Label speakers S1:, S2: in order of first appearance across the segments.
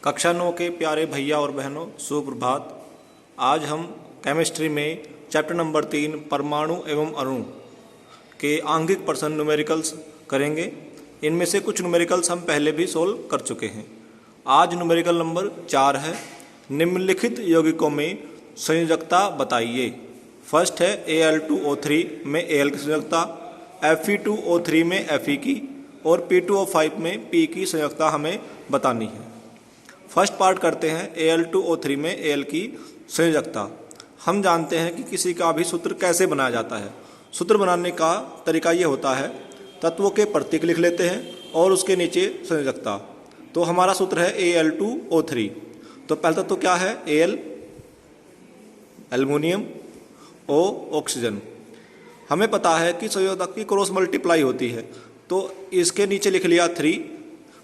S1: कक्षा 9 के प्यारे भैया और बहनों, सुप्रभात। आज हम केमिस्ट्री में चैप्टर नंबर 3 परमाणु एवं अणु के आंगिक प्रश्न न्यूमेरिकल्स करेंगे। इनमें से कुछ न्यूमेरिकल्स हम पहले भी सोल्व कर चुके हैं। आज न्यूमेरिकल नंबर 4 है, निम्नलिखित यौगिकों में संयोजकता बताइए। फर्स्ट है Al2O3 में Al की संयोजकता, Fe2O3 में Fe की और P2O5 में P की संयोजकता हमें बतानी है। फर्स्ट पार्ट करते हैं Al2O3 में Al की संयोजकता। हम जानते हैं कि किसी का भी सूत्र कैसे बनाया जाता है। सूत्र बनाने का तरीका ये होता है, तत्वों के प्रतीक लिख लेते हैं और उसके नीचे संयोजकता। तो हमारा सूत्र है Al2O3। तो पहला तत्व क्या है? Al aluminium, O oxygen. हमें पता है कि संयोजक की क्रॉस मल्टीप्लाई होती है, तो इसके नीचे लिख लिया 3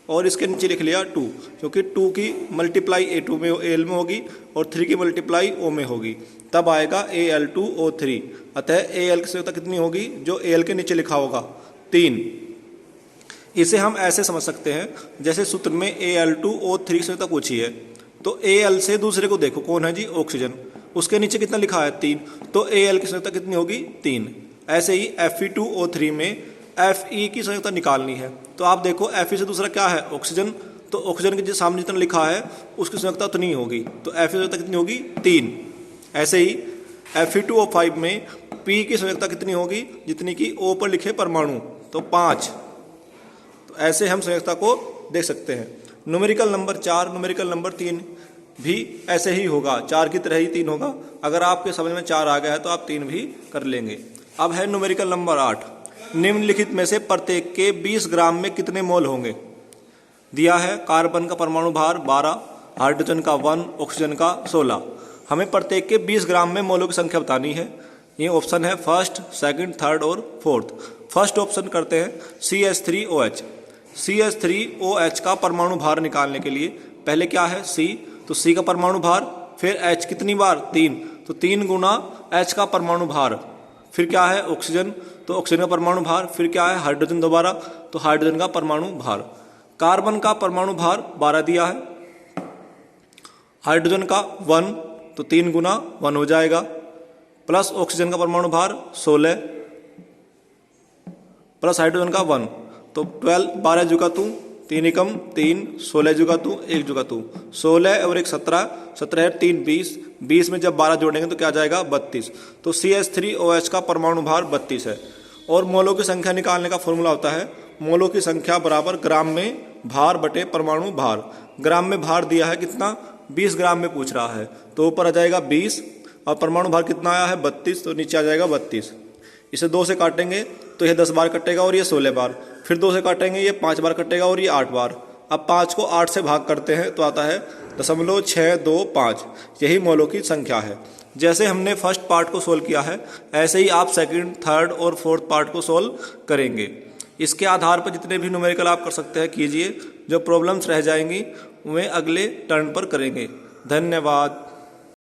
S1: और इसके नीचे लिख लिया 2, क्योंकि 2 की मल्टीप्लाई A2 में Al में होगी और 3 की मल्टीप्लाई O में होगी, तब आएगा Al2O3। अतः Al की संयोजकता कितनी होगी? जो Al के नीचे लिखा होगा 3। इसे हम ऐसे समझ सकते हैं, जैसे सूत्र में Al2O3 की संयोजकता पूछी है, तो Al से दूसरे को देखो, कौन है जी? ऑक्सीजन। उसके नीचे कितना लिखा है? 3, तो Al की संयोजकता कितनी होगी? 3। ऐसे ही Fe2O3 में Fe की संयोजकता निकालनी है, तो आप देखो Fe से दूसरा क्या है? ऑक्सीजन। तो ऑक्सीजन के सामने जितना लिखा है उसकी संयोजकता उतनी होगी, तो Fe की संयोजकता कितनी होगी? 3। ऐसे ही Fe2O5 में P की संयोजकता कितनी होगी? जितनी कि O पर लिखे परमाणु, तो 5। तो ऐसे हम संयोजकता को देख सकते हैं। न्यूमेरिकल नंबर 4, न्यूमेरिकल नंबर 3 भी ऐसे ही होगा, 4 की तरह ही 3 होगा। अगर आपके समझ में 4 आ गया है तो आप 3 भी कर लेंगे। अब है न्यूमेरिकल नंबर 8, निम्नलिखित में से प्रत्येक के 20 ग्राम में कितने मोल होंगे? दिया है कार्बन का परमाणु भार 12, हाइड्रोजन का 1, ऑक्सीजन का 16। हमें प्रत्येक के 20 ग्राम में मोलों की संख्या बतानी है। ये ऑप्शन है फर्स्ट, सेकंड, थर्ड और फोर्थ। फर्स्ट ऑप्शन करते हैं CH3OH। CH3OH का परमाणु भार निकालने के लिए पहले क्या है? C, तो C का परमाणु भार, फिर H कितनी बार? 3, तो 3 गुना H का परमाणु भार। फिर क्या है? ऑक्सीजन, तो ऑक्सीजन का परमाणु भार। फिर क्या है? हाइड्रोजन दोबारा, तो हाइड्रोजन का परमाणु भार। कार्बन का परमाणु भार 12 दिया है, हाइड्रोजन का 1, तो 3 गुना 1 हो जाएगा, प्लस ऑक्सीजन का परमाणु भार 16 प्लस हाइड्रोजन का 1, तो 12। 12 जुगा 2, 3 एकम 3, 16 जुगा 2, 1 जुगा 2, 16 और 1 17, 17 है 3 20, 20 में जब 12 जोड़ेंगे तो क्या आ जाएगा? 32। तो CH3OH का परमाणु भार 32 है। और मोलों की संख्या निकालने का फॉर्मूला होता है, मोलों की संख्या बराबर ग्राम में भार बटे परमाणु भार। ग्राम में भार दिया है कितना? 20 ग्राम में पूछ रहा है, तो ऊपर आ जाएगा 20 और परमाणु भार कितना आया है? 32, तो नीचे आ जाएगा 32। इसे 2 से काटेंगे तो यह 10 बार कटेगा और ये 16 बार। फिर 2 से काटेंगे, ये 5 बार कटेगा और ये 8 बार। अब 5 को 8 से भाग करते हैं तो आता है 0.625। यही मोलों की संख्या है। जैसे हमने फर्स्ट पार्ट को सोल्व किया है, ऐसे ही आप सेकंड, थर्ड और फोर्थ पार्ट को सोल्व करेंगे। इसके आधार पर जितने भी न्यूमेरिकल आप कर सकते हैं कीजिए। जो प्रॉब्लम्स रह जाएंगी वे अगले टर्न पर करेंगे। धन्यवाद।